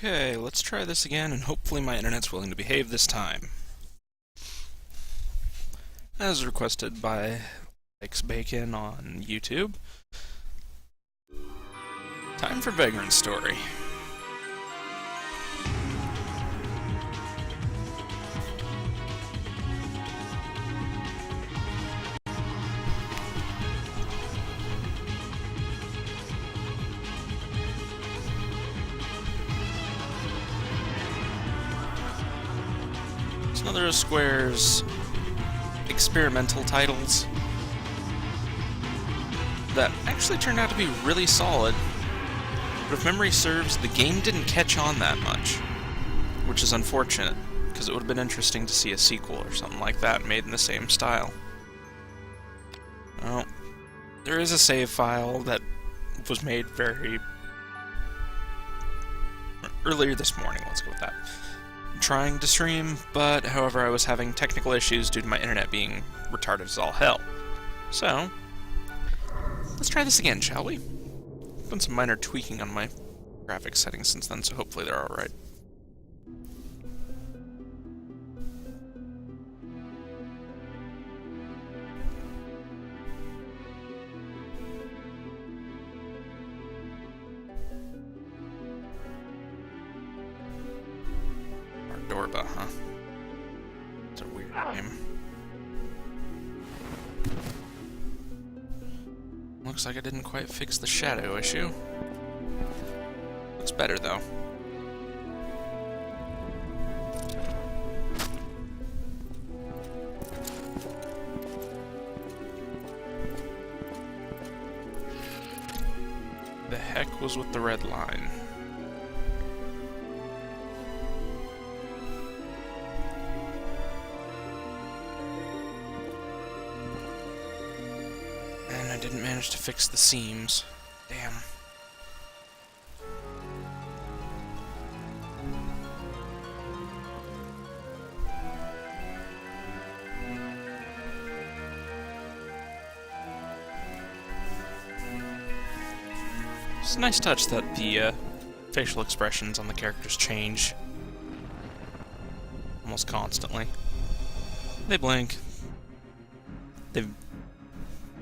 Okay, let's try this again, and hopefully my internet's willing to behave this time. As requested by Bacon on YouTube, time for Vagrant story. It's another of Square's experimental titles that actually turned out to be really solid, but if memory serves, the game didn't catch on that much, which is unfortunate, because it would have been interesting to see a sequel or something like that made in the same style. Well, there is a save file that was made earlier this morning, let's go with that. I'm trying to stream, but however I was having technical issues due to my internet being retarded as all hell. So, let's try this again, shall we? I've done some minor tweaking on my graphics settings since then, so hopefully they're alright. Dorba, huh? It's a weird name. Looks like I didn't quite fix the shadow issue. Looks better, though. The heck was with the red line? I didn't manage to fix the seams. Damn. It's a nice touch that the facial expressions on the characters change almost constantly. They blink. They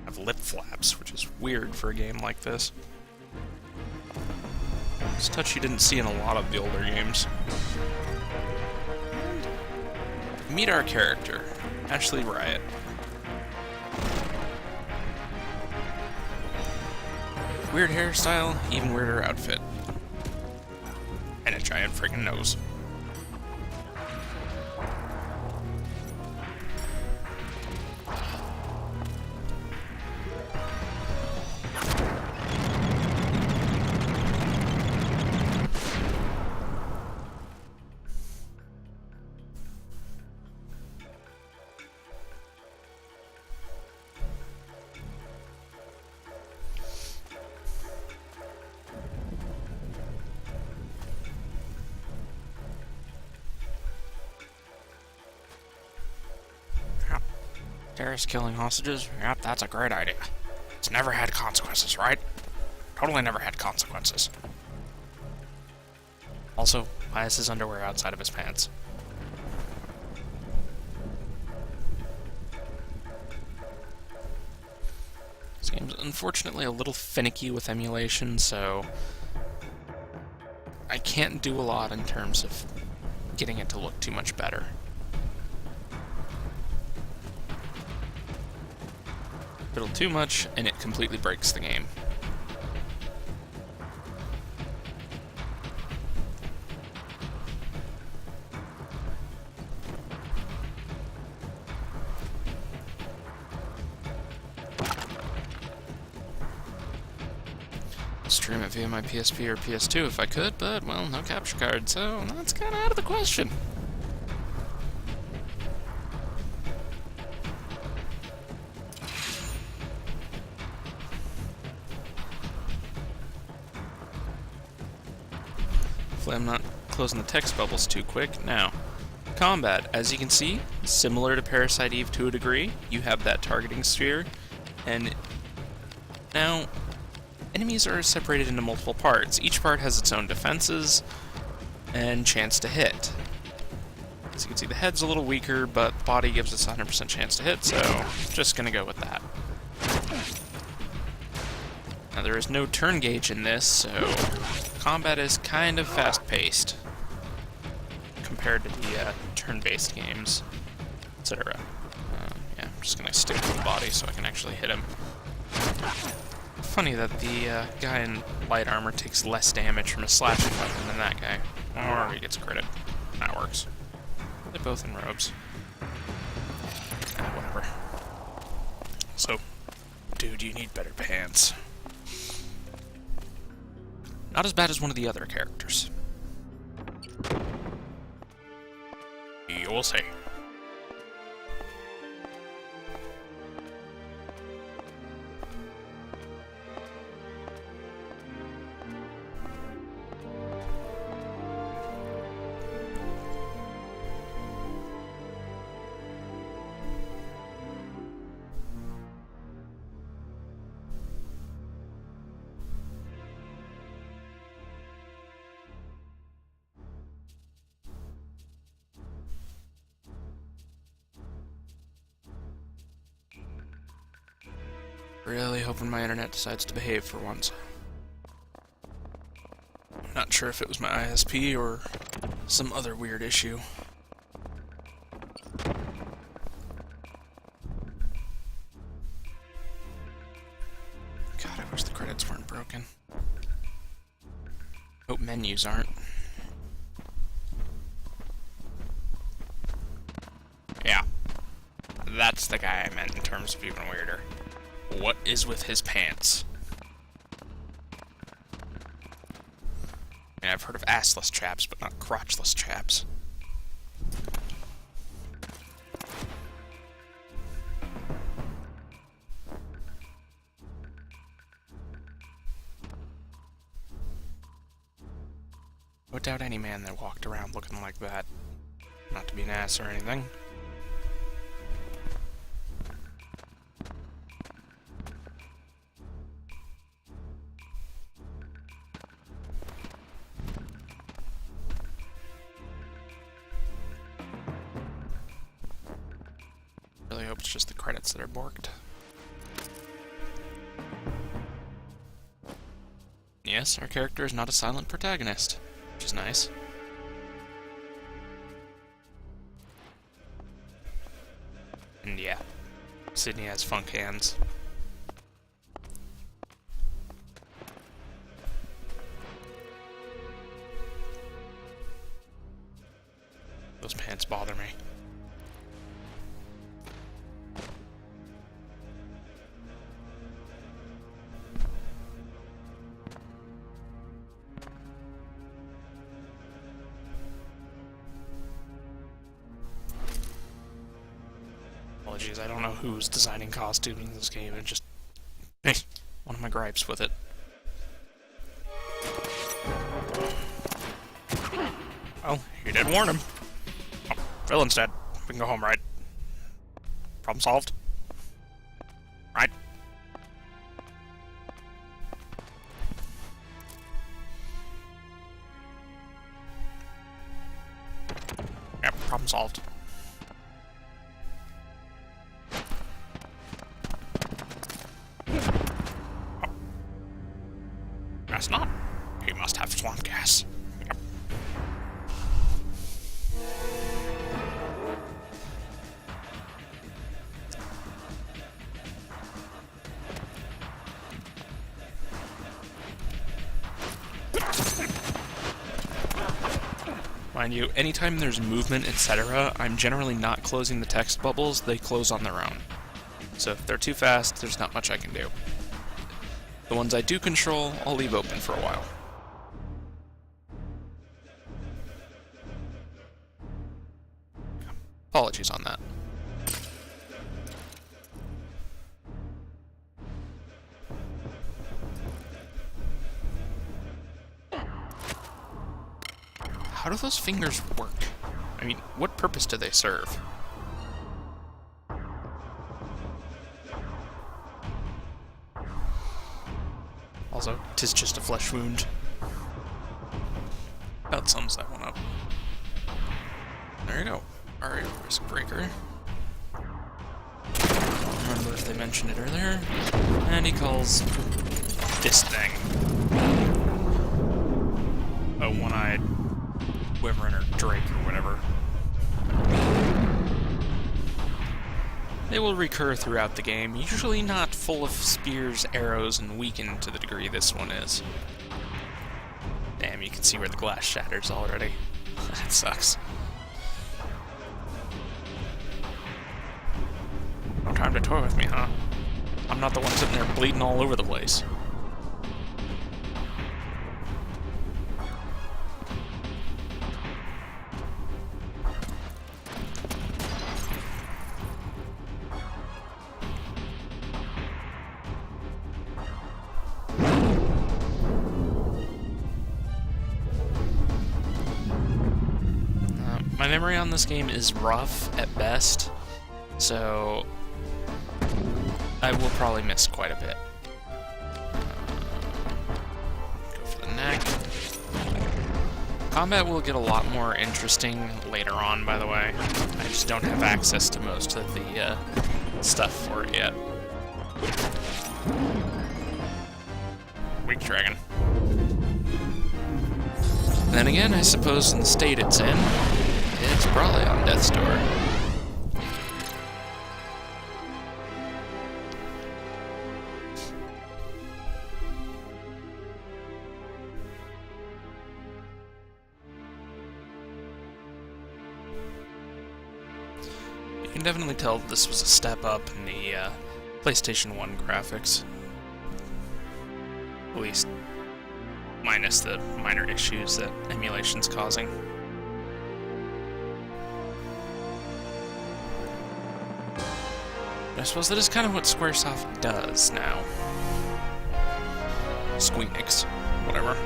have lip flaps, which is weird for a game like this. It's a touch you didn't see in a lot of the older games. Meet our character, Ashley Riot. Weird hairstyle, even weirder outfit. And a giant friggin' nose. Terrorists killing hostages? Yep, that's a great idea. It's never had consequences, right? Totally never had consequences. Also, why is his underwear outside of his pants? This game's unfortunately a little finicky with emulation, so I can't do a lot in terms of getting it to look too much better. Fiddle too much, and it completely breaks the game. Stream it via my PSP or PS2 if I could, but, well, no capture card, so that's kinda out of the question. Hopefully I'm not closing the text bubbles too quick. Now, combat, as you can see, similar to Parasite Eve to a degree. You have that targeting sphere, and now enemies are separated into multiple parts. Each part has its own defenses, and chance to hit. As you can see, the head's a little weaker, but the body gives us a 100% chance to hit, so just gonna go with that. Now, there is no turn gauge in this, so combat is kind of fast-paced compared to the turn-based games, etc. Yeah, I'm just gonna stick with the body so I can actually hit him. Funny that the guy in light armor takes less damage from a slashing weapon than that guy. Or he gets credit. That works. They're both in robes. Whatever. So, dude, you need better pants. Not as bad as one of the other characters. You'll see. Really hoping my internet decides to behave for once. Not sure if it was my ISP or some other weird issue. God, I wish the credits weren't broken. Hope menus aren't. Yeah. That's the guy I meant in terms of even weirder. What is with his pants? I mean, I've heard of assless chaps, but not crotchless chaps. I would doubt any man that walked around looking like that. Not to be an ass or anything. Really hope it's just the credits that are borked. Yes, our character is not a silent protagonist, which is nice. And yeah, Sydney has funk hands. Those pants bother me. Apologies, I don't know who's designing costuming in this game, and just one of my gripes with it. Oh, you did warn him. Oh, villain's dead. We can go home, right? Problem solved? Right? Yep, problem solved. Guess not. He must have swamp gas. Yep. Mind you, anytime there's movement, etc., I'm generally not closing the text bubbles, they close on their own. So if they're too fast, there's not much I can do. The ones I do control, I'll leave open for a while. Apologies on that. How do those fingers work? I mean, what purpose do they serve? Also, 'tis just a flesh wound. That sums that one up. There you go. Alright, risk breaker. Don't remember if they mentioned it earlier. And he calls this thing a one-eyed wyvern or drake or whatever. They will recur throughout the game, usually not full of spears, arrows, and weakened to the degree this one is. Damn, you can see where the glass shatters already. That sucks. No time to toy with me, huh? I'm not the one sitting there bleeding all over the place. My memory on this game is rough at best, so I will probably miss quite a bit. Go for the neck. Combat will get a lot more interesting later on, by the way. I just don't have access to most of the stuff for it yet. Weak dragon. Then again, I suppose in the state it's in, it's probably on death's door. You can definitely tell that this was a step up in the PlayStation 1 graphics. At least minus the minor issues that emulation's causing. But I suppose that is kind of what Squaresoft does now. Squeenix, whatever.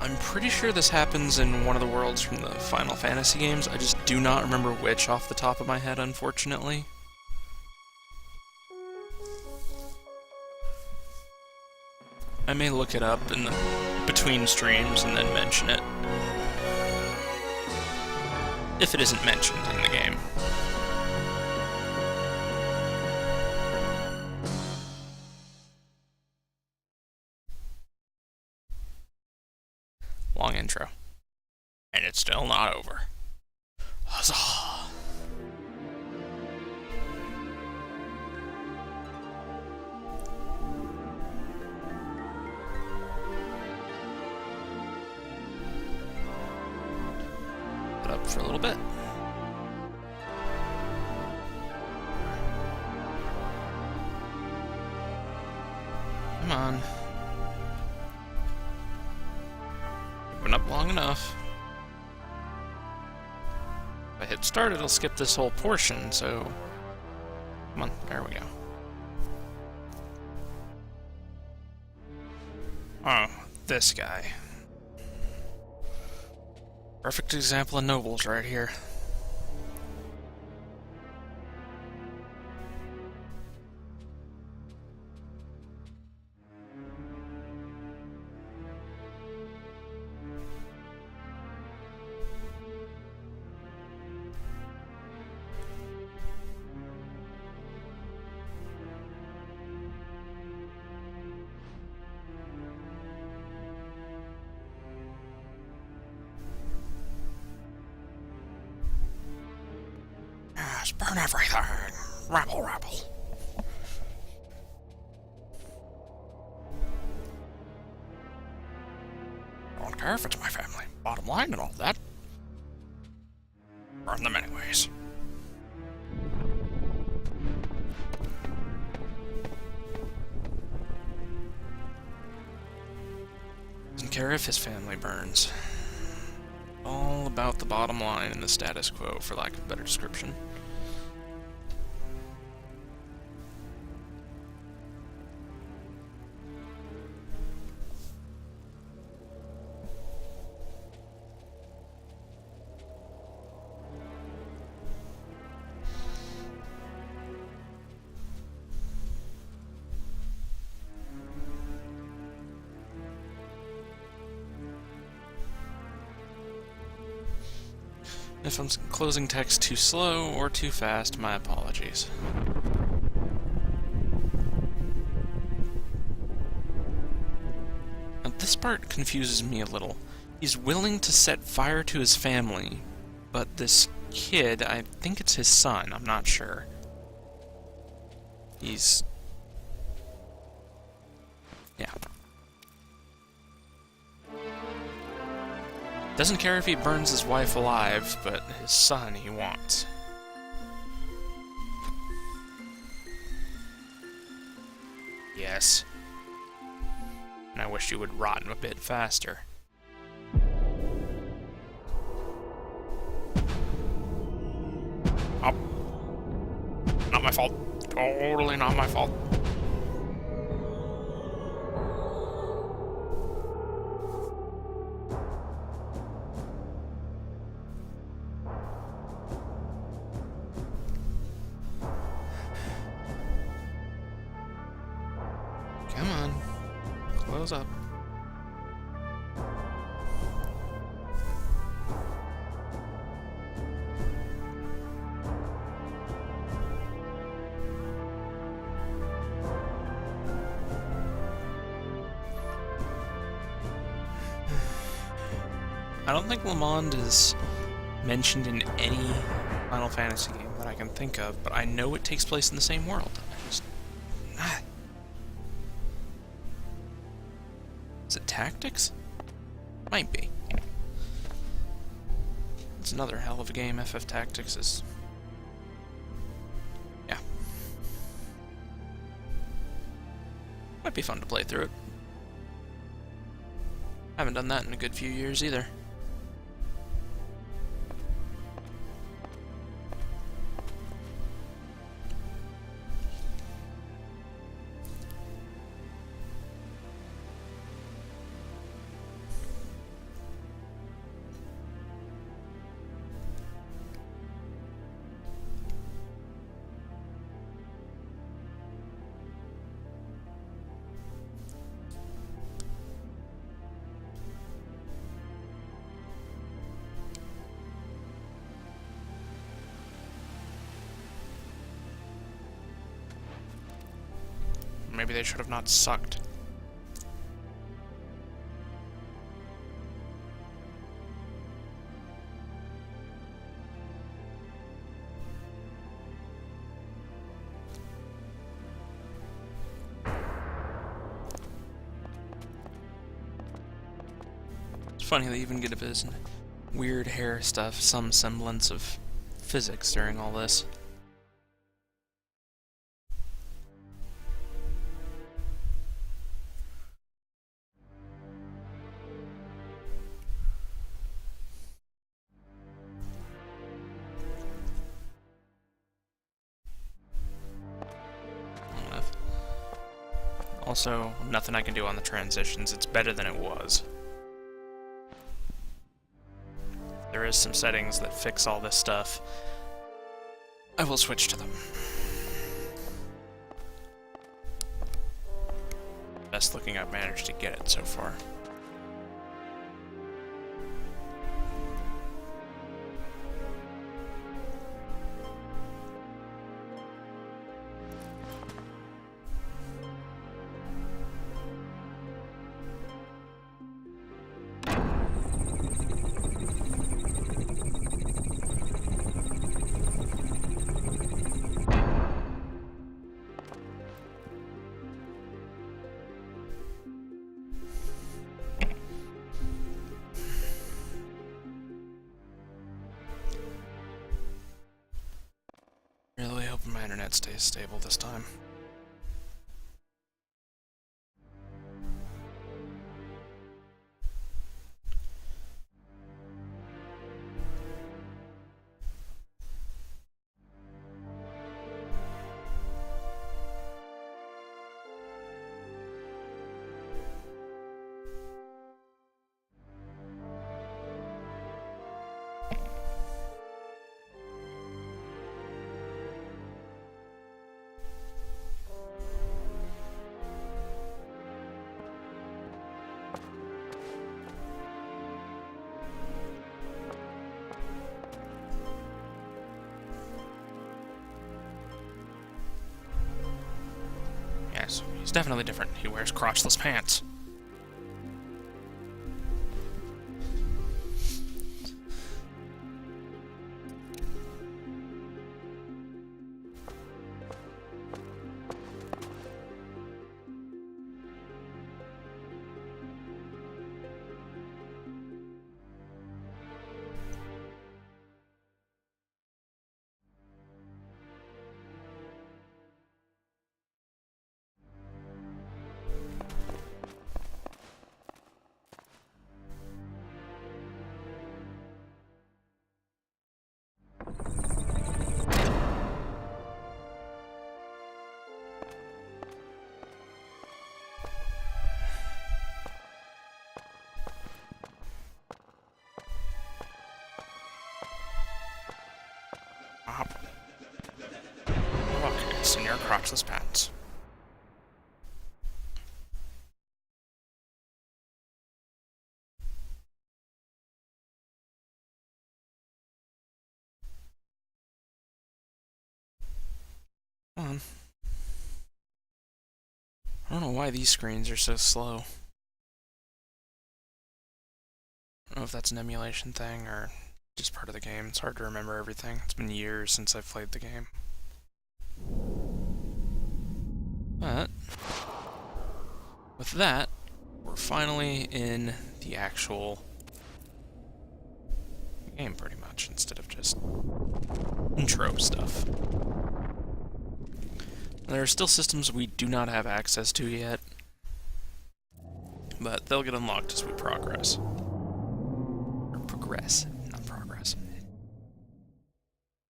I'm pretty sure this happens in one of the worlds from the Final Fantasy games. I just do not remember which off the top of my head, unfortunately. I may look it up in the between streams and then mention it. If it isn't mentioned in the game. Long intro. And it's still not over. Huzzah! Put up for a little bit. Come on. Went up long enough. If I hit start, it'll skip this whole portion, so... Come on, there we go. Oh, this guy. Perfect example of nobles right here. Yes, burn everything! Rabble, rabble. Don't care if it's my family. Bottom line and all that. Burn them anyways. Doesn't care if his family burns. All about the bottom line and the status quo, for lack of a better description. If I'm closing text too slow or too fast, my apologies. Now, this part confuses me a little. He's willing to set fire to his family, but this kid, I think it's his son, I'm not sure. He's... yeah. Doesn't care if he burns his wife alive, but his son he wants. Yes. And I wish you would rot him a bit faster. Oh. Not my fault. Totally not my fault. Come on. Close up. I don't think Lamond is mentioned in any Final Fantasy game that I can think of, but I know it takes place in the same world. I just... Is it Tactics? Might be. It's another hell of a game. FF Tactics is... yeah. Might be fun to play through it. Haven't done that in a good few years either. Maybe they should have not sucked. It's funny they even get a bit of weird hair stuff, some semblance of physics during all this. Also, nothing I can do on the transitions. It's better than it was. There is some settings that fix all this stuff. I will switch to them. Best looking I've managed to get it so far. Really hoping my internet stays stable this time. He's definitely different. He wears crotchless pants. Okay, senior crotchless pants. Come on. I don't know why these screens are so slow. I don't know if that's an emulation thing or just part of the game. It's hard to remember everything. It's been years since I've played the game. But with that, we're finally in the actual game pretty much, instead of just intro stuff. There are still systems we do not have access to yet, but they'll get unlocked as we progress. Or progress, not progress.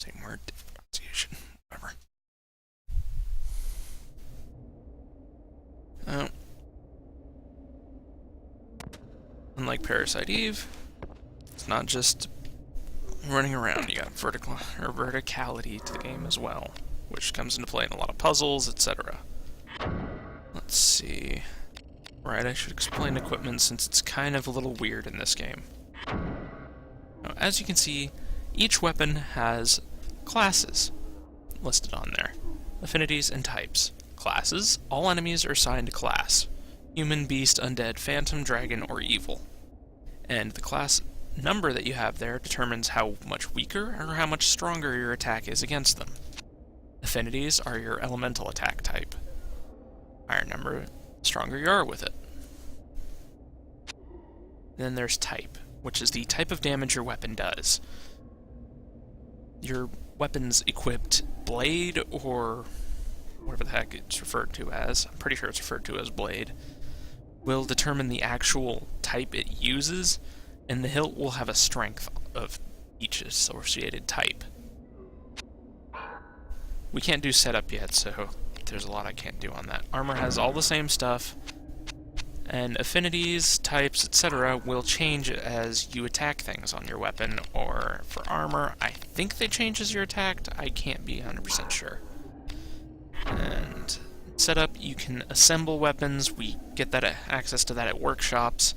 Same word, different pronunciation, whatever. Unlike Parasite Eve, it's not just running around. You got verticality to the game as well, which comes into play in a lot of puzzles, etc. Let's see. Right, I should explain equipment since it's kind of a little weird in this game. Now, as you can see, each weapon has classes listed on there. Affinities and types. Classes. All enemies are assigned a class. Human, beast, undead, phantom, dragon, or evil. And the class number that you have there determines how much weaker or how much stronger your attack is against them. Affinities are your elemental attack type. Higher number, the stronger you are with it. Then there's type, which is the type of damage your weapon does. Your weapon's equipped blade, or whatever the heck it's referred to as, I'm pretty sure it's referred to as blade, will determine the actual type it uses, and the hilt will have a strength of each associated type. We can't do setup yet, so there's a lot I can't do on that. Armor has all the same stuff, and affinities, types, etc. will change as you attack things on your weapon, or for armor, I think they change as you're attacked, I can't be 100% sure. And setup, you can assemble weapons, we get that access to that at workshops.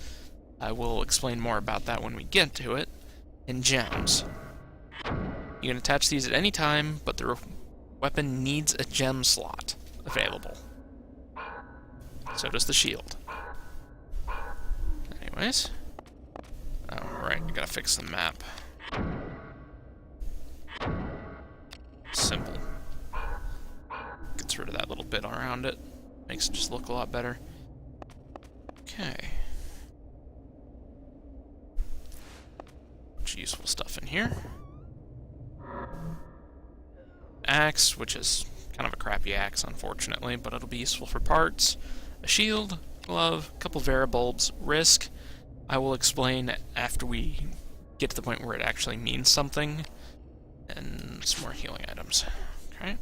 I will explain more about that when we get to it. And gems. You can attach these at any time, but the weapon needs a gem slot available. So does the shield. Anyways. Alright, I gotta fix the map. Simple. Gets rid of that little bit around it. Makes it just look a lot better. Okay. Much useful stuff in here. Axe, which is kind of a crappy axe, unfortunately, but it'll be useful for parts. A shield, glove, a couple varibulbs, risk. I will explain after we get to the point where it actually means something. And some more healing items. Okay.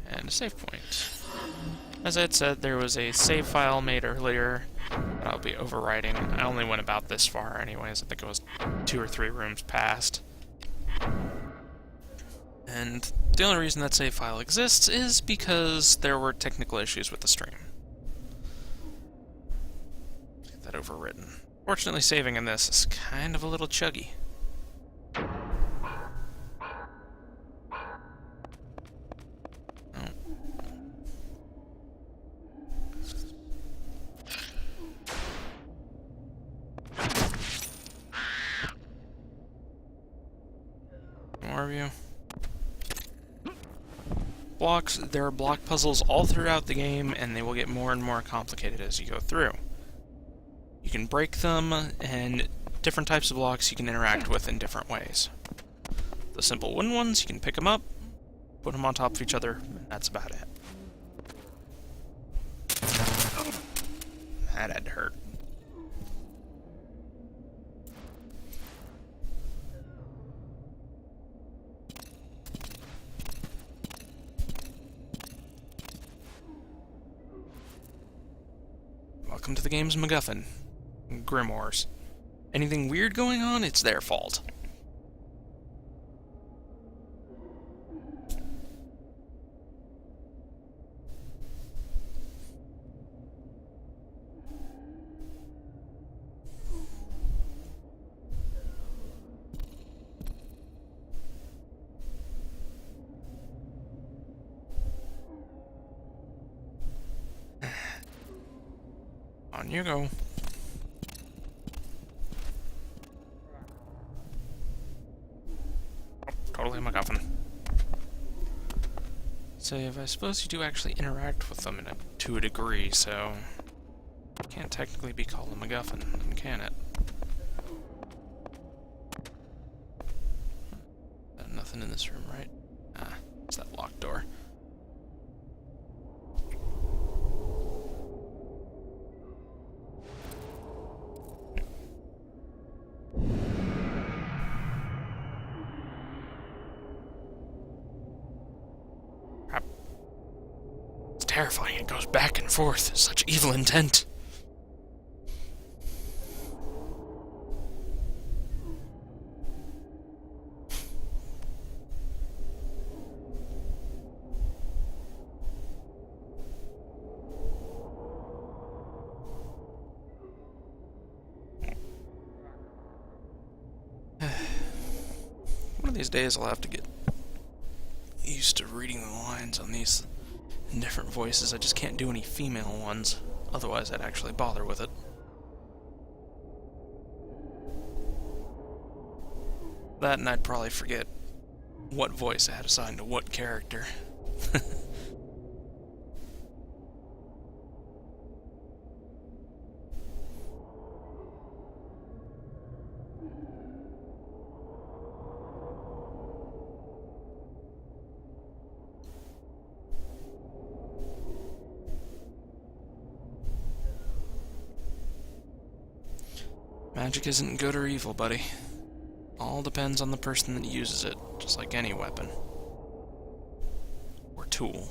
And a save point. As I had said, there was a save file made earlier that I'll be overwriting. I only went about this far anyways. I think it was 2 or 3 rooms past. And the only reason that save file exists is because there were technical issues with the stream. Get that overwritten. Fortunately, saving in this is kind of a little chuggy. more of you. Blocks, there are block puzzles all throughout the game, and they will get more and more complicated as you go through. You can break them, and different types of blocks you can interact with in different ways. The simple wooden ones, you can pick them up, put them on top of each other, and that's about it. That had to hurt. Welcome to the game's MacGuffin. Grimoires. Anything weird going on, it's their fault. On you go. Totally MacGuffin. Save. I suppose you do actually interact with them to a degree, so it can't technically be called a MacGuffin, can it? Nothing in this room, right? Ah, it's that locked door. Terrifying, it goes back and forth. Such evil intent. One of these days I'll have to get used to reading the lines on these in different voices. I just can't do any female ones, otherwise I'd actually bother with it. That, and I'd probably forget what voice I had assigned to what character. Magic isn't good or evil, buddy. All depends on the person that uses it, just like any weapon. Or tool.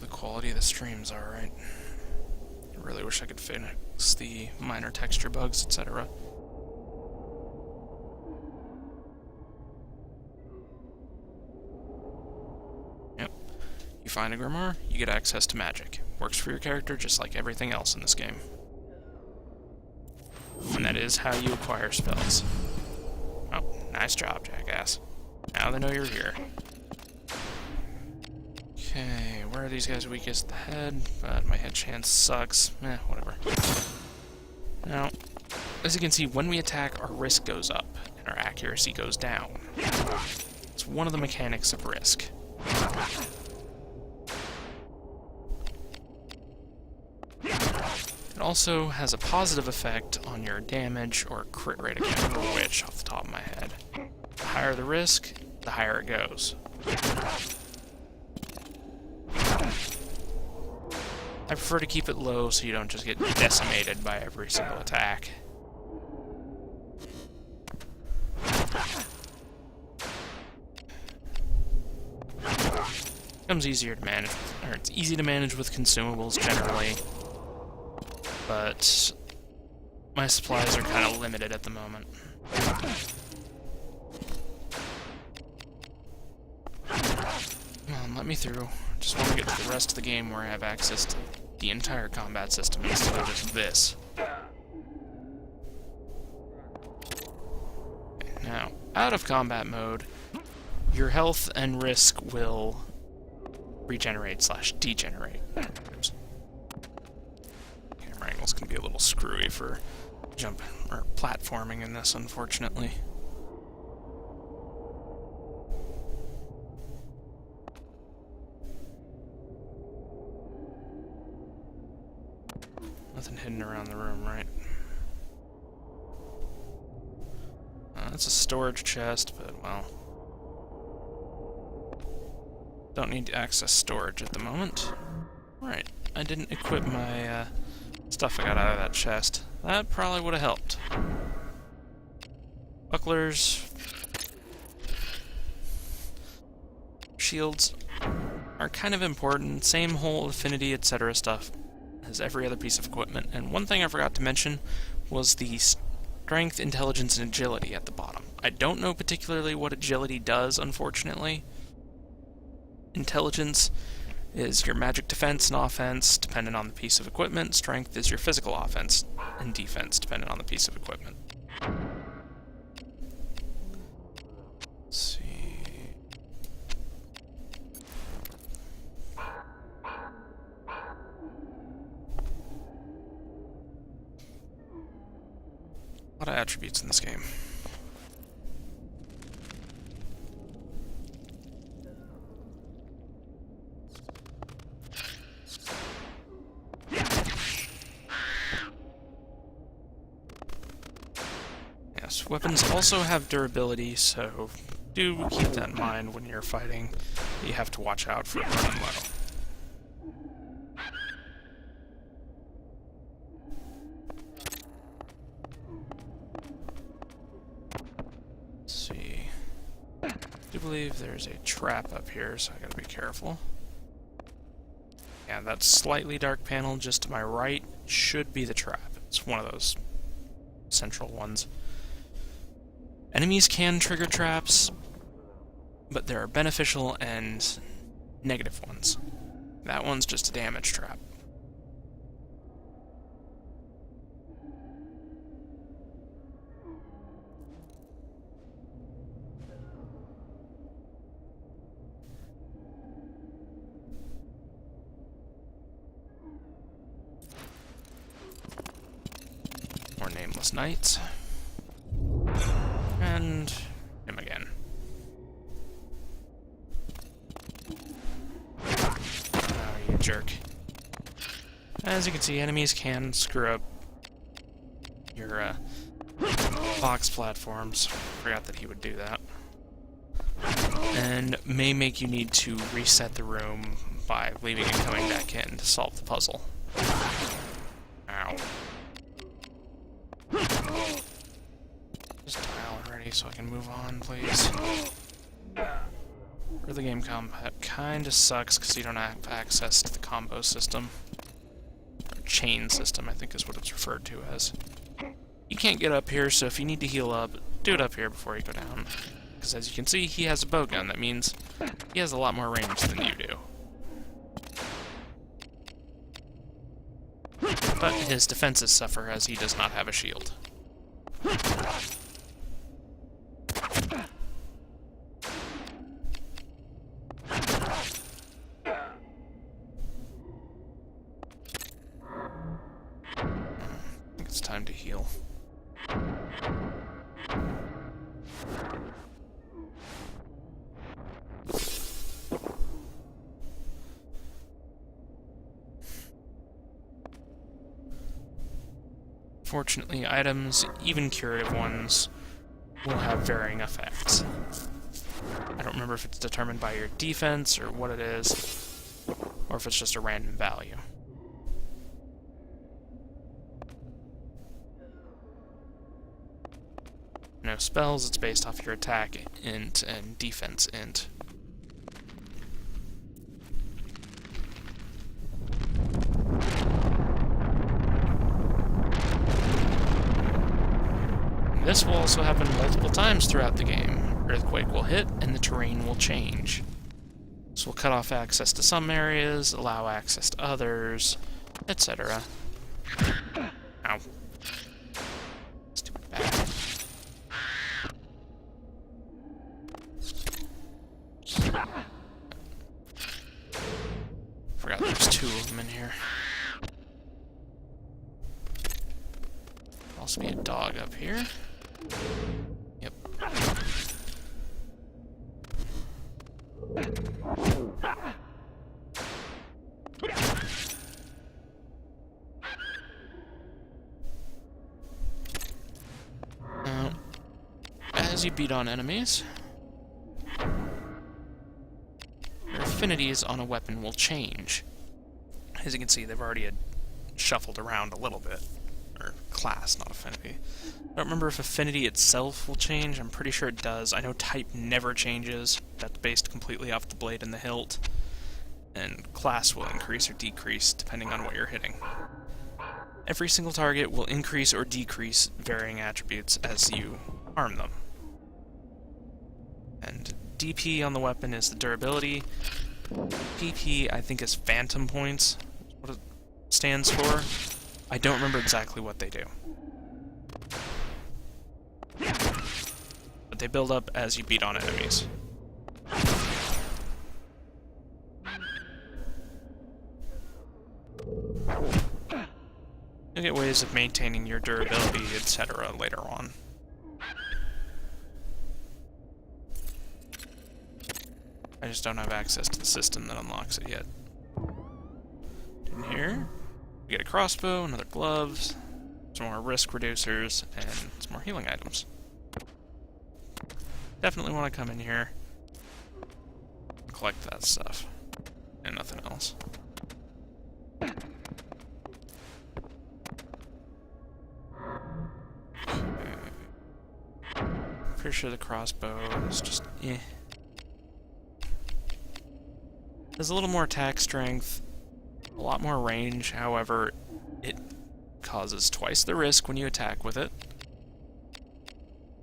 Quality of the stream's alright. I really wish I could fix the minor texture bugs, etc. Yep. You find a grimoire, you get access to magic. Works for your character just like everything else in this game. And that is how you acquire spells. Oh, nice job, jackass. Now they know you're here. Okay, where are these guys weakest? The head, but my head chance sucks. Whatever. Now, as you can see, when we attack, our risk goes up, and our accuracy goes down. It's one of the mechanics of risk. It also has a positive effect on your damage or crit rate, I can't remember which off the top of my head. The higher the risk, the higher it goes. I prefer to keep it low so you don't just get decimated by every single attack. Becomes easier to manage, or it's easy to manage with consumables generally, but my supplies are kind of limited at the moment. Come on, let me through. Just want to get to the rest of the game where I have access to the entire combat system instead of just this. Okay, now, out of combat mode, your health and risk will regenerate/degenerate. Oops. Camera angles can be a little screwy for jumping or platforming in this, unfortunately. Nothing hidden around the room, right? That's a storage chest, but, well, don't need to access storage at the moment. Right, I didn't equip my stuff I got out of that chest. That probably would have helped. Bucklers. Shields are kind of important. Same whole affinity, etc. stuff as every other piece of equipment. And one thing I forgot to mention was the strength, intelligence, and agility at the bottom. I don't know particularly what agility does, unfortunately. Intelligence is your magic defense and offense, dependent on the piece of equipment. Strength is your physical offense and defense, dependent on the piece of equipment. Let's see. A lot of attributes in this game. Yes, weapons also have durability, so do keep that in mind when you're fighting. You have to watch out for running low. I believe there's a trap up here, so I gotta be careful. Yeah, that slightly dark panel just to my right should be the trap. It's one of those central ones. Enemies can trigger traps, but there are beneficial and negative ones. That one's just a damage trap. More nameless knights. And him again. Oh, you jerk. As you can see, enemies can screw up your box platforms. Forgot that he would do that. And may make you need to reset the room by leaving and coming back in to solve the puzzle. Ow. Just die already so I can move on, please. Early game combat kinda sucks because you don't have access to the combo system. Or chain system, I think is what it's referred to as. You can't get up here, so if you need to heal up, do it up here before you go down. Because as you can see, he has a bow gun. That means he has a lot more range than you do. But his defenses suffer as he does not have a shield. I think it's time to heal. Fortunately, items, even curative ones, will have varying effects. I don't remember if it's determined by your defense or what it is, or if it's just a random value. No spells, it's based off your attack int and defense int. This will also happen multiple times throughout the game. Earthquake will hit, and the terrain will change. So we'll cut off access to some areas, allow access to others, etc. Ow. Stupid bag. Forgot there's two of them in here. Also be a dog up here. Yep. As you beat on enemies, your affinities on a weapon will change. As you can see, they've already shuffled around a little bit. Or class, not affinity. I don't remember if affinity itself will change. I'm pretty sure it does. I know type never changes. That's based completely off the blade and the hilt. And class will increase or decrease depending on what you're hitting. Every single target will increase or decrease varying attributes as you harm them. And DP on the weapon is the durability. PP, I think, is phantom points, what it stands for. I don't remember exactly what they do. But they build up as you beat on enemies. You'll get ways of maintaining your durability, etc. later on. I just don't have access to the system that unlocks it yet. In here, we get a crossbow, another gloves, some more risk reducers, and some more healing items. Definitely want to come in here and collect that stuff. And nothing else. Pretty sure the crossbow is just eh. There's a little more attack strength, a lot more range, however, it causes twice the risk when you attack with it.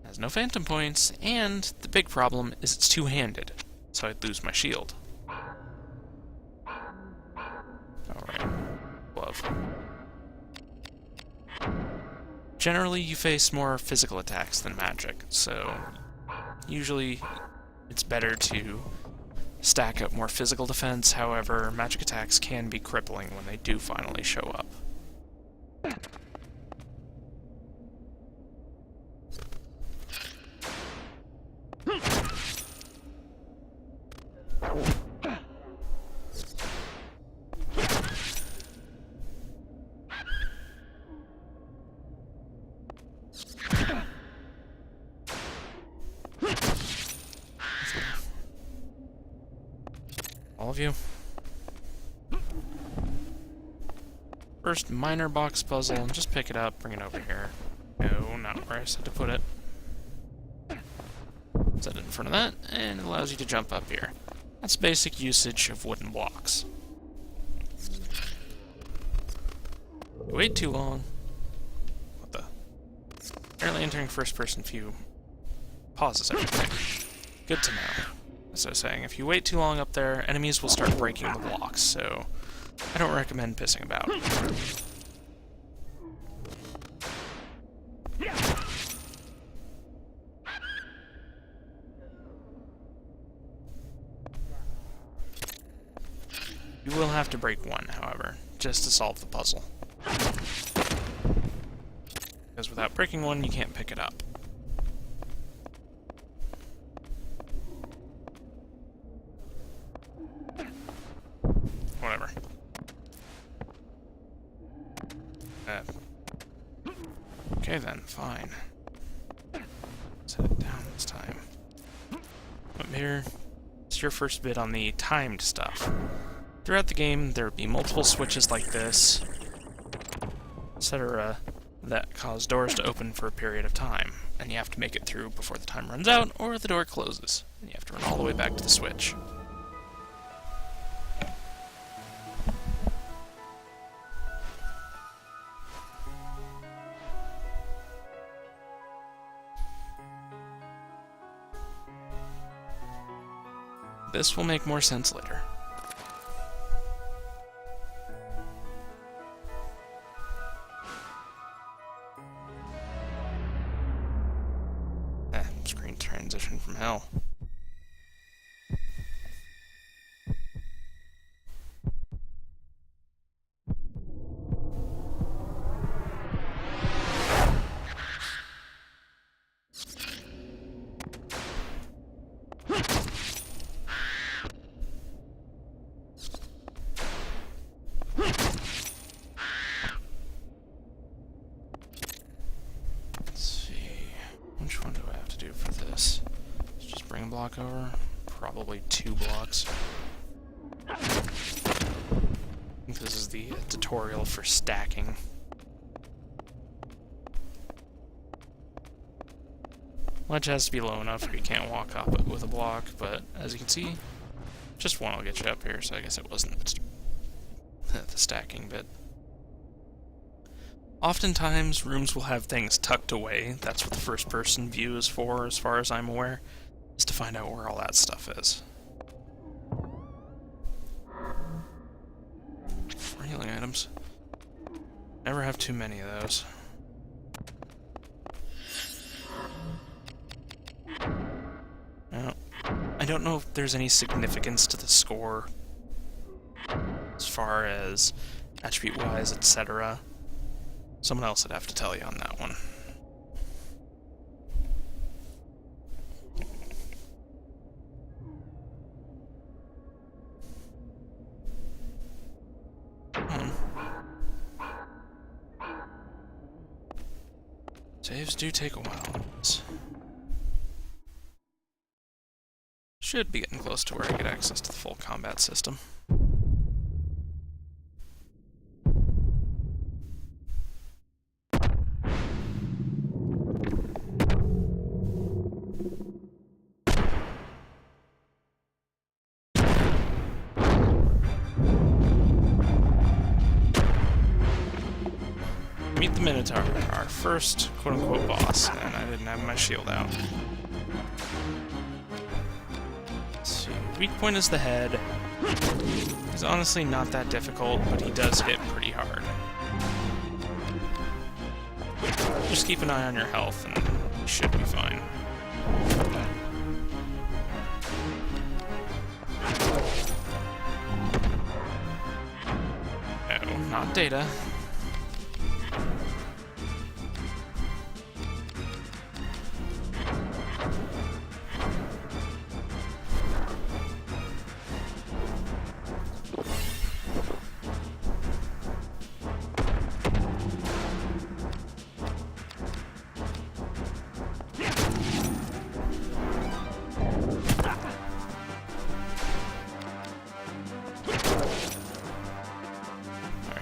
Has no phantom points, and the big problem is it's two-handed, so I'd lose my shield. Alright, glove. Generally, you face more physical attacks than magic, so usually it's better to stack up more physical defense. However, magic attacks can be crippling when they do finally show up. All of you. First minor box puzzle, just pick it up, bring it over here. No, not where I said to put it. Set it in front of that, and it allows you to jump up here. That's basic usage of wooden blocks. You wait too long. What the? Apparently entering first-person view pauses everything. Good to know. As I was saying, if you wait too long up there, enemies will start breaking the blocks, so I don't recommend pissing about. You will have to break one, however, just to solve the puzzle. Because without breaking one, you can't pick it up. Whatever. Okay then, fine. Set it down this time. Up here, it's your first bit on the timed stuff. Throughout the game, there would be multiple switches like this, etc., that cause doors to open for a period of time, and you have to make it through before the time runs out, or the door closes, and you have to run all the way back to the switch. This will make more sense later. Screen transition from hell. Which one do I have to do for this? Just bring a block over? Probably 2 blocks. I think this is the tutorial for stacking. Ledge has to be low enough where you can't walk up it with a block, but as you can see, just one will get you up here, so I guess it wasn't the stacking bit. Oftentimes, rooms will have things tucked away. That's what the first-person view is for, as far as I'm aware, is to find out where all that stuff is. More healing items. Never have too many of those. Now, I don't know if there's any significance to the score, as far as attribute-wise, etc. Someone else would have to tell you on that one. Saves do take a while. Should be getting close to where I get access to the full combat system. Meet the Minotaur, our first quote-unquote boss, and I didn't have my shield out. Let's see, weak point is the head. He's honestly not that difficult, but he does hit pretty hard. Just keep an eye on your health, and you should be fine. No, not Data.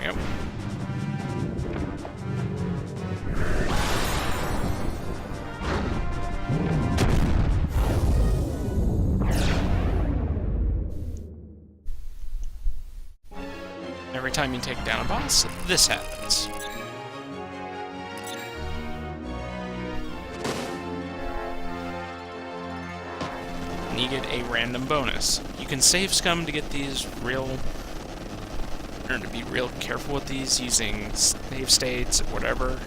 Yep. Every time you take down a boss, this happens. And you get a random bonus. You can save scum to get these to be real careful with these, using save states, or whatever.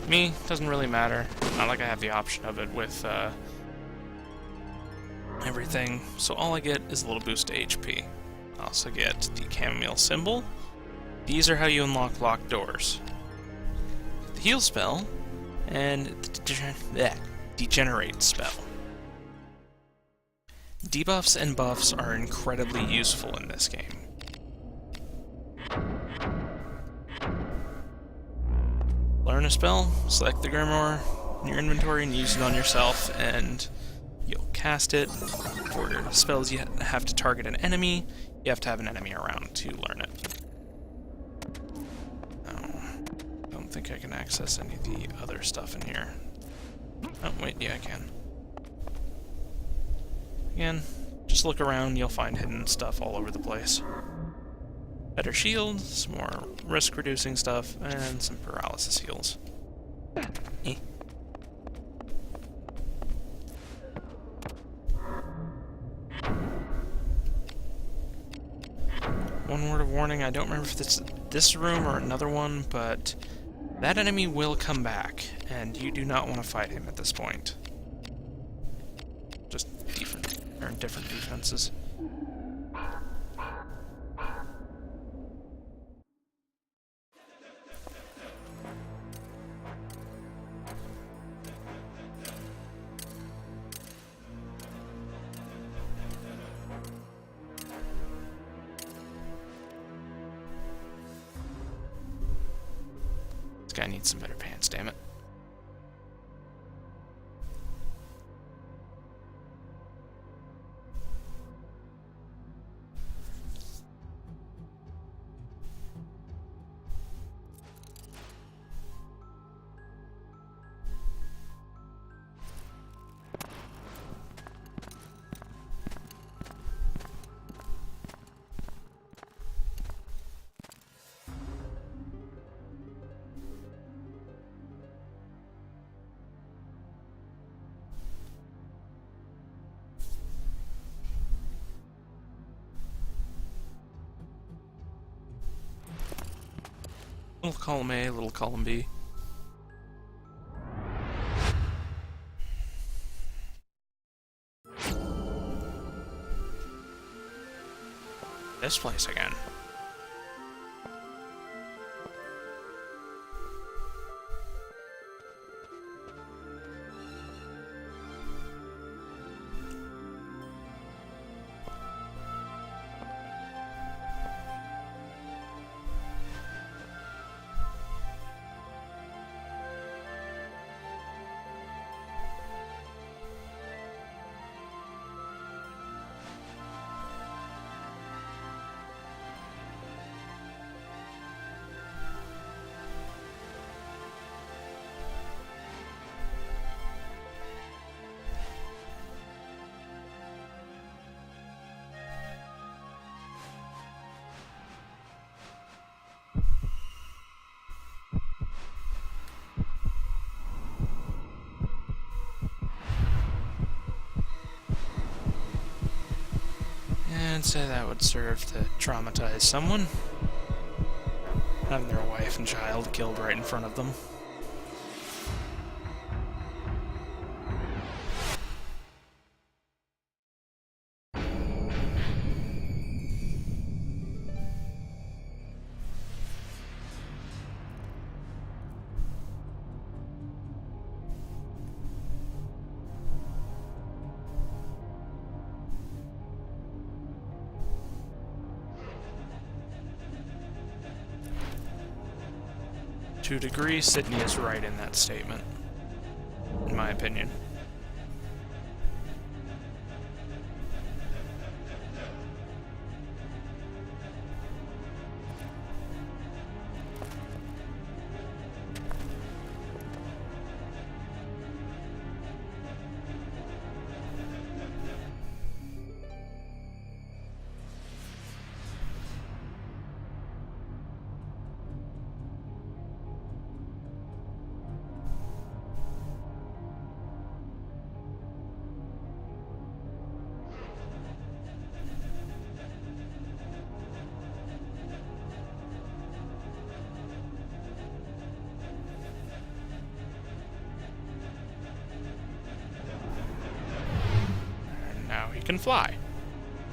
Me, doesn't really matter. Not like I have the option of it with everything. So all I get is a little boost to HP. I also get the chamomile symbol. These are how you unlock locked doors. The heal spell, and the degenerate spell. Debuffs and buffs are incredibly useful in this game. Learn a spell, select the Grimoire in your inventory and use it on yourself, and you'll cast it. For spells you have to target an enemy, you have to have an enemy around to learn it. I don't think I can access any of the other stuff in here. Oh, wait, yeah, I can. Again, just look around, you'll find hidden stuff all over the place. Better shield, some more risk-reducing stuff, and some paralysis heals. One word of warning, I don't remember if it's this room or another one, but that enemy will come back, and you do not want to fight him at this point. Just different defenses. This guy needs some better pants, damn it. Little column A, little column B. This place again. And say that would serve to traumatize someone. Having their wife and child killed right in front of them. To a degree, Sydney is right in that statement, in my opinion. Can fly.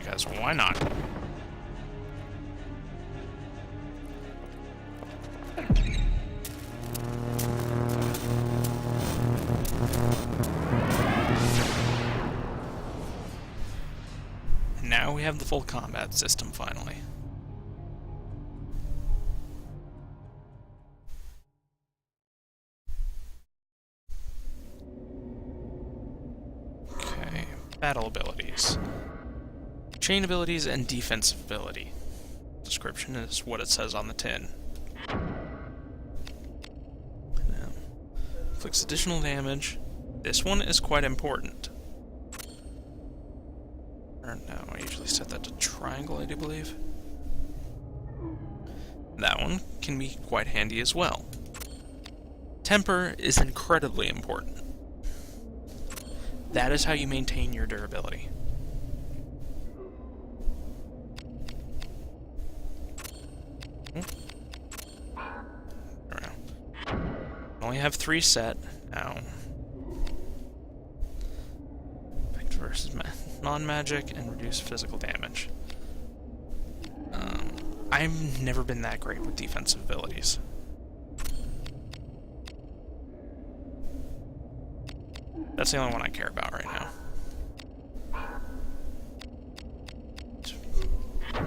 Because why not? And now we have the full combat system finally. Battle abilities. Chain abilities and defensive ability. Description is what it says on the tin. Now, inflicts additional damage. This one is quite important. Or no, I usually set that to triangle, I do believe. That one can be quite handy as well. Temper is incredibly important. That is how you maintain your durability. only have 3 set. Now, effect versus non-magic and reduce physical damage. I've never been that great with defensive abilities. That's the only one I care about right now.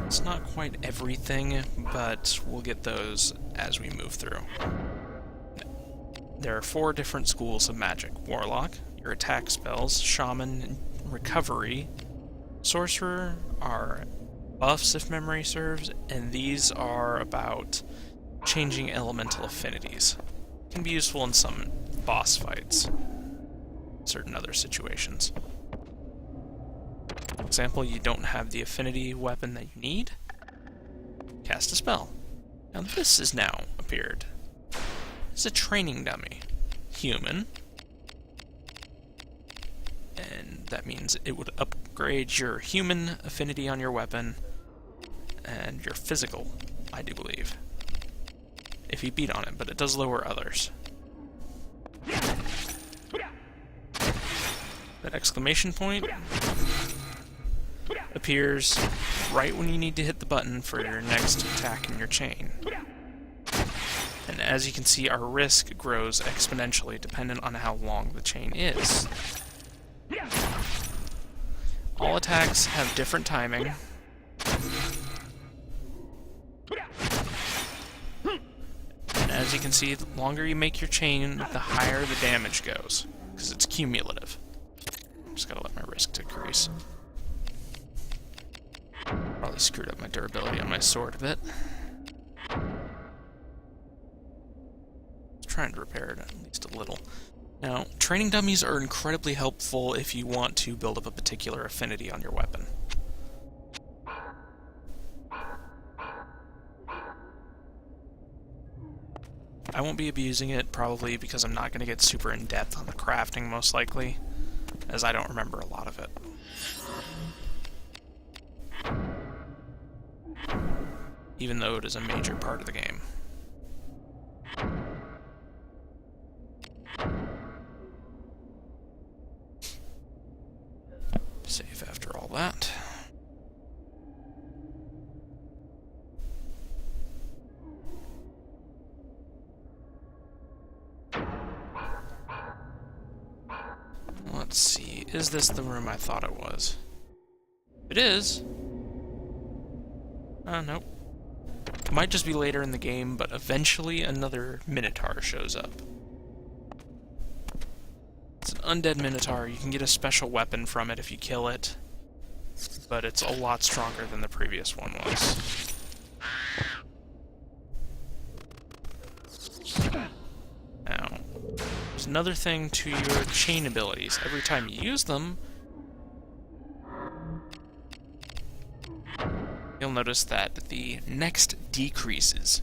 It's not quite everything, but we'll get those as we move through. There are 4 different schools of magic. Warlock, your attack spells, Shaman, Recovery, Sorcerer are buffs if memory serves, and these are about changing elemental affinities. Can be useful in some boss fights, certain other situations. For example, you don't have the affinity weapon that you need. Cast a spell. Now this has now appeared. It's a training dummy. Human. And that means it would upgrade your human affinity on your weapon and your physical, I do believe, if you beat on it, but it does lower others. That exclamation point appears right when you need to hit the button for your next attack in your chain. And as you can see, our risk grows exponentially dependent on how long the chain is. All attacks have different timing. And as you can see, the longer you make your chain, the higher the damage goes, because it's cumulative. I'm just gotta let my risk decrease. Probably screwed up my durability on my sword a bit. Trying to repair it at least a little. Now, training dummies are incredibly helpful if you want to build up a particular affinity on your weapon. I won't be abusing it, probably because I'm not going to get super in-depth on the crafting, most likely, as I don't remember a lot of it. Even though it is a major part of the game. Save after all that. Let's see, is this the room I thought it was? It is. Nope. It might just be later in the game, but eventually another Minotaur shows up. It's an undead Minotaur. You can get a special weapon from it if you kill it, but it's a lot stronger than the previous one was. Now, there's another thing to your chain abilities. Every time you use them, you'll notice that the next decreases.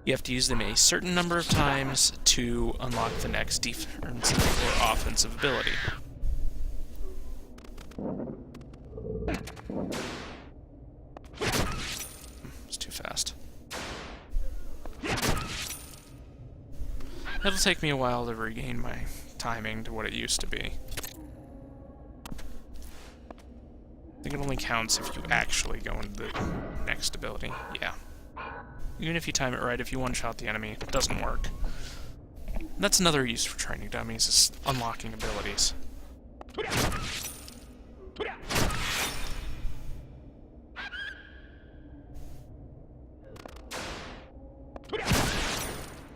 You have to use them a certain number of times to unlock the next defensive or offensive ability. It's too fast. It'll take me a while to regain my timing to what it used to be. I think it only counts if you actually go into the next ability. Yeah. Even if you time it right, if you one-shot the enemy, it doesn't work. That's another use for training dummies, is unlocking abilities.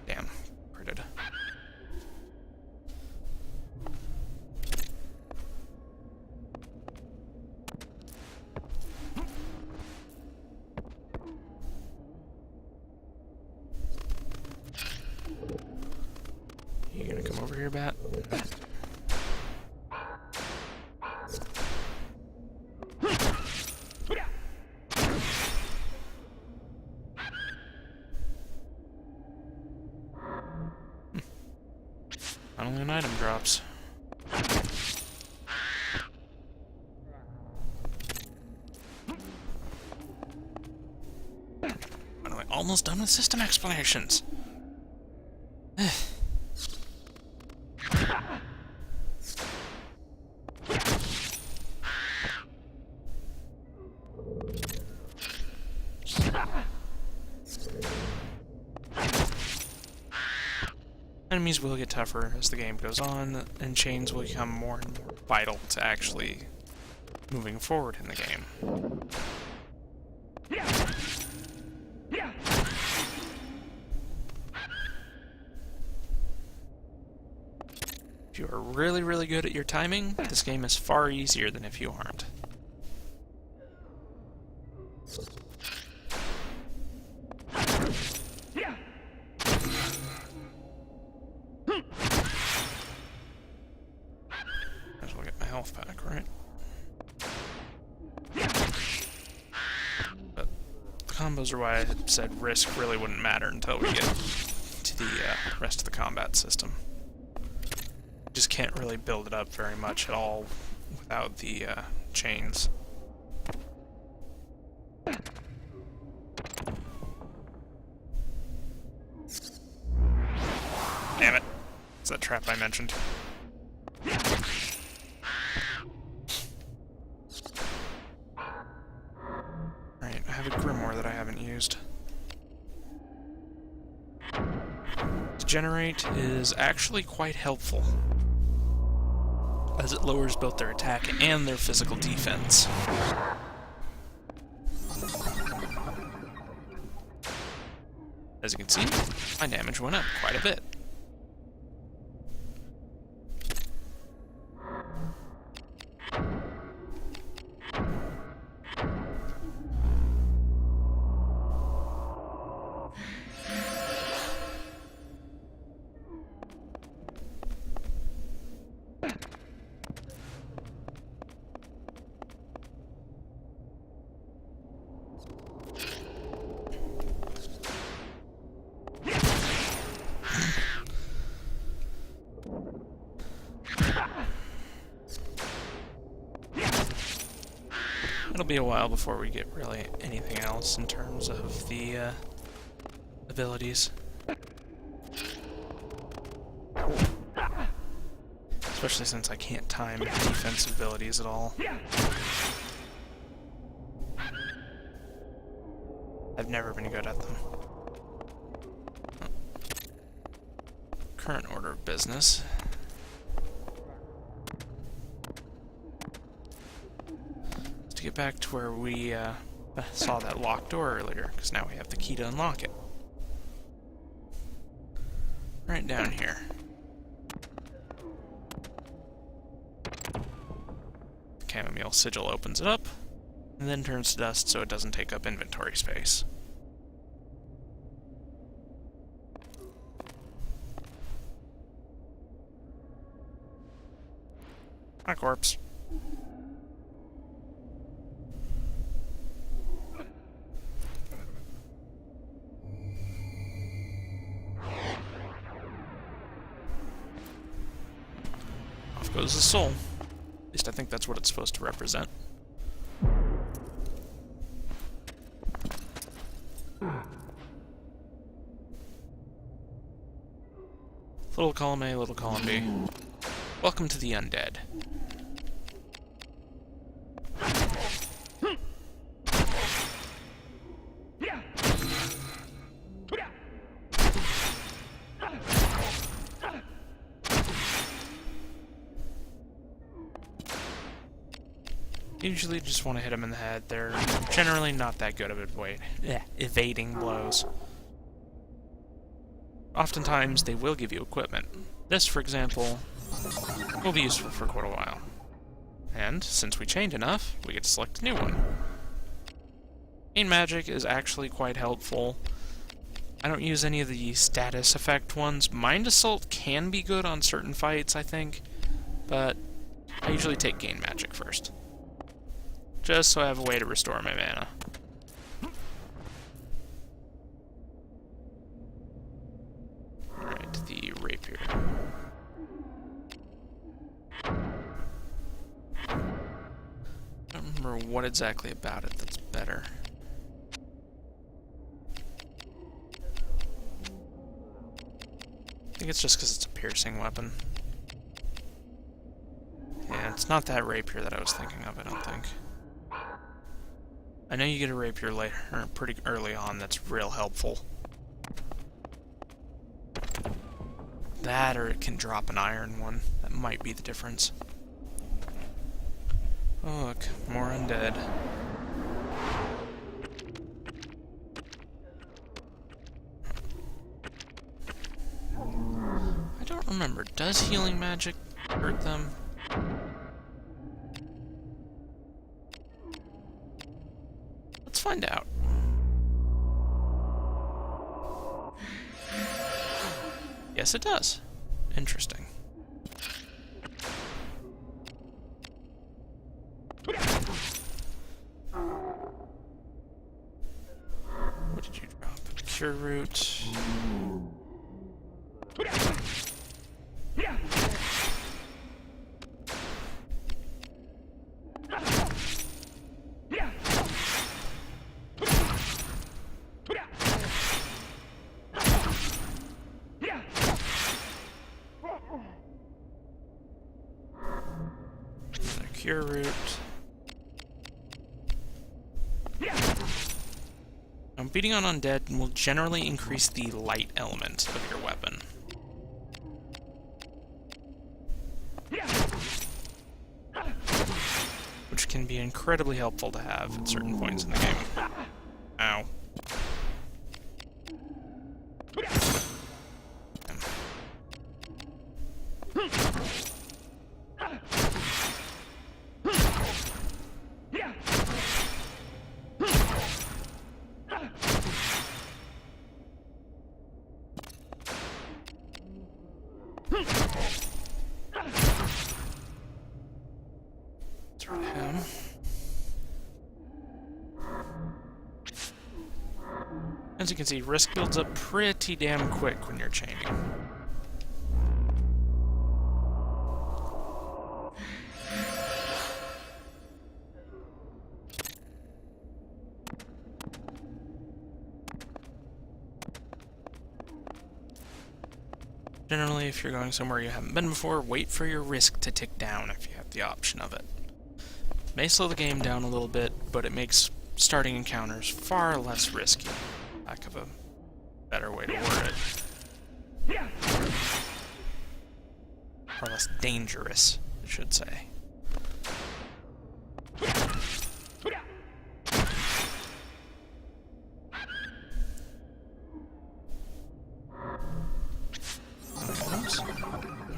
Damn, critted. You gonna come over here, Bat? Finally an item drops. Finally, almost done with system explanations. Enemies will get tougher as the game goes on, and chains will become more and more vital to actually moving forward in the game. If you are really, really good at your timing, this game is far easier than if you aren't. Might as well get my health back, right? But the combos are why I said risk really wouldn't matter until we get to the rest of the combat system. Just can't really build it up very much at all without the chains. Damn it. It's that trap I mentioned. Right, I have a grimoire that I haven't used. Degenerate is actually quite helpful, as it lowers both their attack and their physical defense. As you can see, my damage went up quite a bit. It'll be a while before we get really anything else in terms of the abilities. Especially since I can't time defensive abilities at all. I've never been good at them. Current order of business. To get back to where we saw that locked door earlier, because now we have the key to unlock it. Right down here. Chamomile sigil opens it up, and then turns to dust so it doesn't take up inventory space. Hi, corpse. Off goes the soul. At least I think that's what it's supposed to represent. Little column A, little column B. Welcome to the undead. Usually just want to hit them in the head. They're generally not that good of evading blows. Oftentimes they will give you equipment. This, for example, will be useful for quite a while. And, since we chained enough, we get to select a new one. Gain magic is actually quite helpful. I don't use any of the status effect ones. Mind Assault can be good on certain fights, I think, but I usually take gain magic first. Just so I have a way to restore my mana. Alright, the rapier. I don't remember what exactly about it that's better. I think it's just because it's a piercing weapon. Yeah, it's not that rapier that I was thinking of, I don't think. I know you get a rapier later, or pretty early on, that's real helpful. That, or it can drop an iron one. That might be the difference. Oh, look, more undead. I don't remember. Does healing magic hurt them? Let's find out. Yes, it does. Interesting. What did you drop? Cure root. Cure root. Now, beating on undead will generally increase the light element of your weapon. Which can be incredibly helpful to have at certain points in the game. Ow. Throw him. As you can see, risk builds up pretty damn quick when you're chaining. Generally, if you're going somewhere you haven't been before, wait for your risk to tick down if you have the option of it. It may slow the game down a little bit, but it makes starting encounters far less risky. Lack of a better way to word it. Or less dangerous, I should say.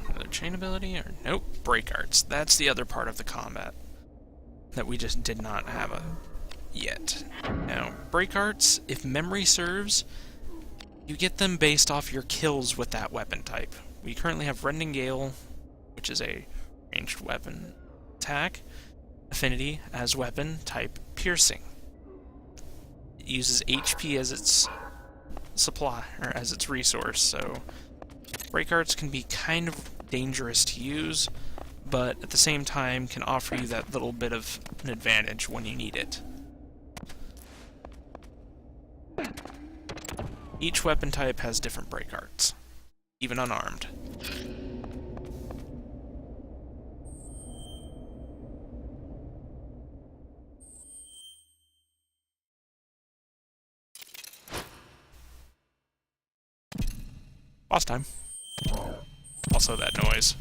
Another chain ability, or nope, break arts. That's the other part of the combat that we just did not have yet. Now, break arts, if memory serves, you get them based off your kills with that weapon type. We currently have Rending Gale, which is a ranged weapon attack, affinity as weapon type piercing. It uses HP as its supply, or as its resource, so break arts can be kind of dangerous to use, but at the same time can offer you that little bit of an advantage when you need it. Each weapon type has different break arts, even unarmed. Boss time. Also that noise.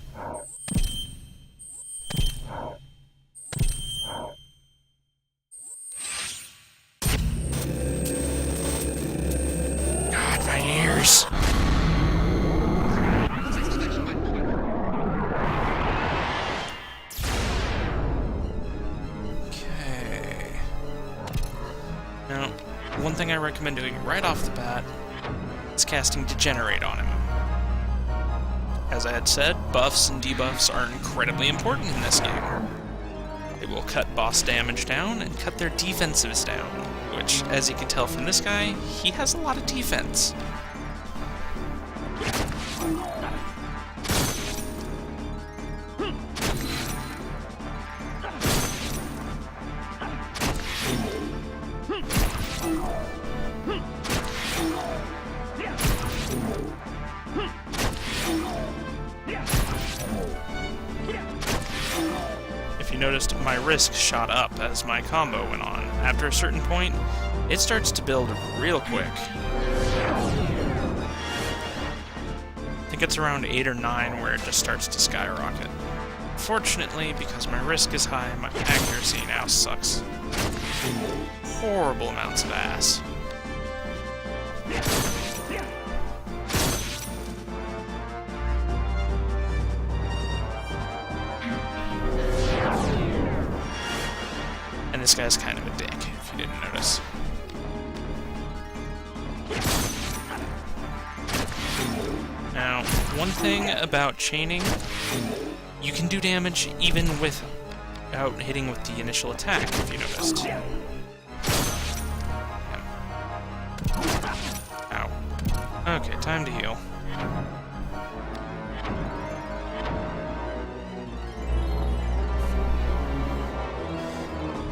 God, my ears. Okay. Now, one thing I recommend doing right off the bat is casting Degenerate on him. As I had said, buffs and debuffs are incredibly important in this game. They will cut boss damage down and cut their defensives down, which, as you can tell from this guy, he has a lot of defense. If you noticed, my risk shot up as my combo went on. After a certain point, it starts to build real quick. I think gets around 8 or 9 where it just starts to skyrocket. Fortunately, because my risk is high, my accuracy now sucks horrible amounts of ass. And this guy's kind of a dick, if you didn't notice. Now, one thing about chaining, you can do damage even without hitting with the initial attack, if you noticed. Ow. Okay, time to heal.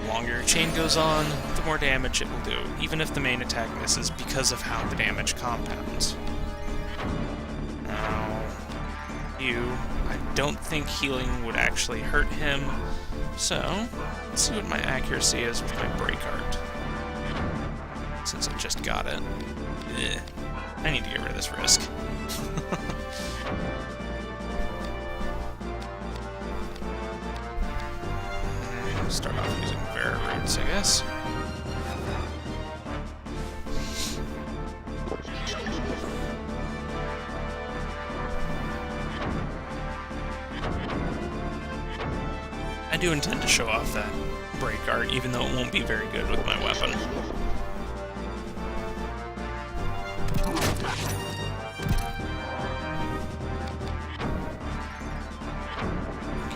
The longer your chain goes on, the more damage it will do, even if the main attack misses because of how the damage compounds. Now, I don't think healing would actually hurt him, so let's see what my accuracy is with my break art. Since I just got it. Ugh. I need to get rid of this risk. Start off using Vagrant, I guess. I do intend to show off that break art, even though it won't be very good with my weapon.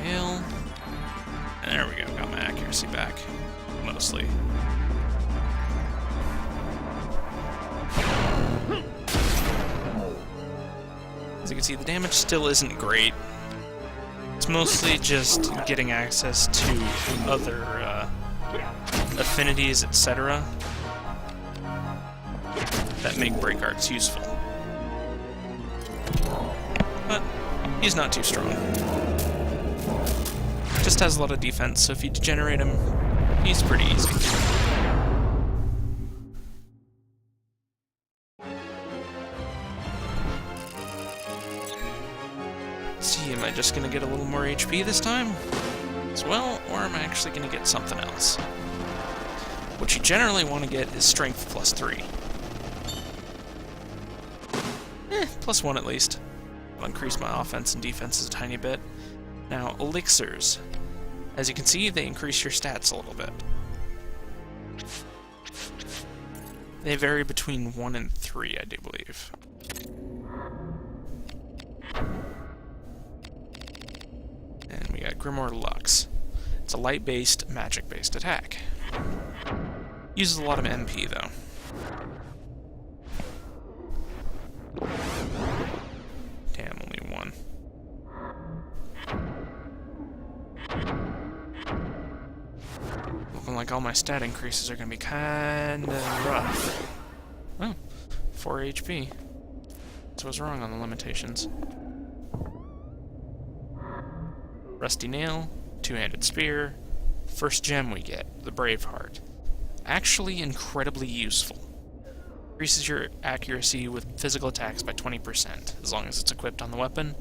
Gale. There we go, got my accuracy back. Mostly. As you can see, the damage still isn't great. It's mostly just getting access to other affinities, etc. that make break arts useful. But he's not too strong. Just has a lot of defense, so if you degenerate him, he's pretty easy. See, am I just gonna get a little more HP this time as well, or am I actually gonna get something else? What you generally want to get is strength plus 3. Plus 1 at least. I'll increase my offense and defense a tiny bit. Now, elixirs. As you can see, they increase your stats a little bit. They vary between 1 and 3, I do believe. And we got Grimoire Lux. It's a light-based, magic-based attack. Uses a lot of MP, though. Damn, only 1. Looking like all my stat increases are going to be kind of rough. Oh, 4 HP. So I was wrong on the limitations. Rusty Nail, two-handed spear. First gem we get, the Braveheart. Actually incredibly useful. Increases your accuracy with physical attacks by 20%, as long as it's equipped on the weapon.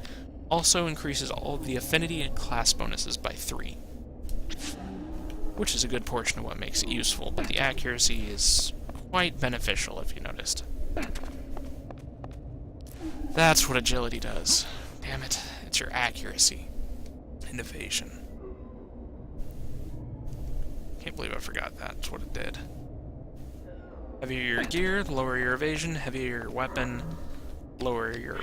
Also increases all of the affinity and class bonuses by 3. Which is a good portion of what makes it useful, but the accuracy is quite beneficial, if you noticed. That's what agility does. Damn it, it's your accuracy. And evasion. Can't believe I forgot that's what it did. Heavier your gear, lower your evasion. Heavier your weapon, lower your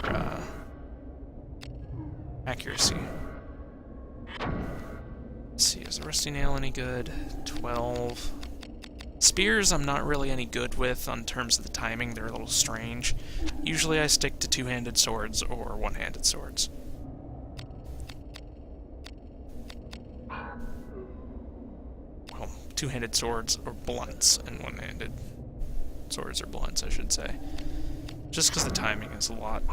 accuracy. Let's see, is the Rusty Nail any good? 12. Spears I'm not really any good with on terms of the timing. They're a little strange. Usually I stick to two-handed swords or one-handed swords. Well, two-handed swords or blunts, and one-handed swords or blunts, I should say. Just because the timing is a lot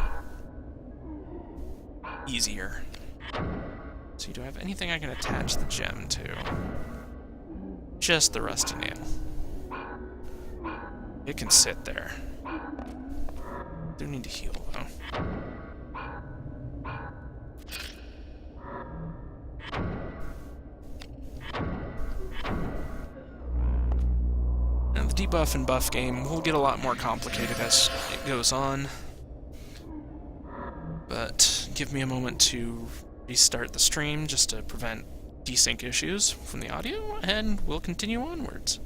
easier. So do I have anything I can attach the gem to? Just the Rusty Nail. It can sit there. Do need to heal, though. the debuff and buff game will get a lot more complicated as it goes on. But give me a moment to restart the stream just to prevent desync issues from the audio, and we'll continue onwards.